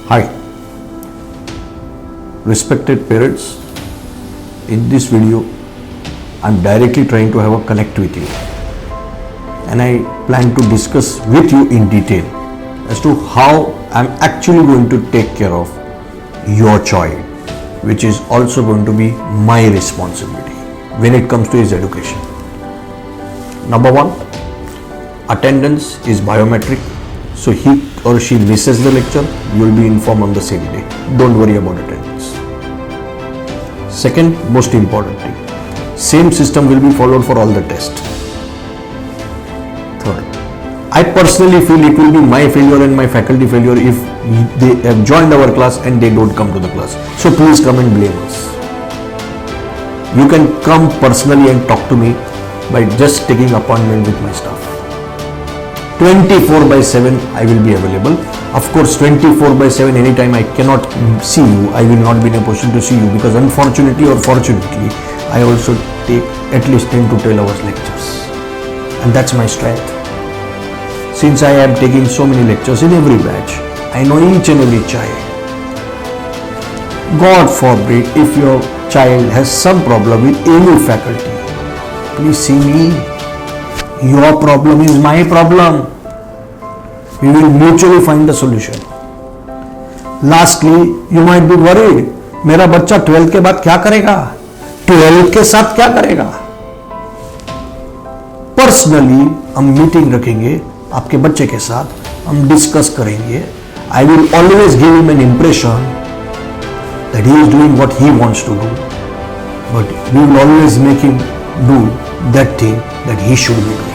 Hi, respected parents. In this video, I'm directly trying to have a connect with you, and I plan to discuss with you in detail as to how I'm actually going to take care of your child, which is also going to be my responsibility when it comes to his education. Number one, attendance is biometric. So he or she misses the lecture, you will be informed on the same day. Don't worry about attendance. Second, most importantly, same system will be followed for all the tests. Third, I personally feel it will be my failure and my faculty failure if they have joined our class and they don't come to the class. So please come and blame us. You can come personally and talk to me by just taking appointment with my staff. 24/7 I will be available. Of course, 24/7 anytime I cannot see you, I will not be in a position to see you, because unfortunately or fortunately, I also take at least 10 to 12 hours lectures, and that's my strength. Since I am taking so many lectures in every batch, I know each and every child. God forbid if your child has some problem with any faculty, please see me. Your problem is my problem. We will mutually find a solution. Lastly, you might be worried, मेरा बच्चा 12th के बाद क्या करेगा, 12th के साथ क्या करेगा. पर्सनली हम मीटिंग रखेंगे आपके बच्चे के साथ, हम डिस्कस करेंगे. I will always give him an impression that he is doing what he wants to do, but we will always make him do that thing that he should be doing.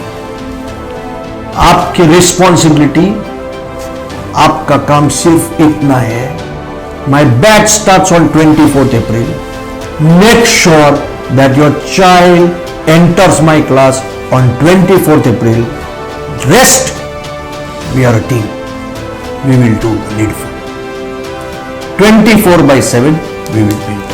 आपकी responsibility, आपका काम सिर्फ इतना है. My batch starts on 24th April. Make sure that your child enters my class on 24th April. Rest, we are a team. We will do the needful. 24/7 we will be in touch.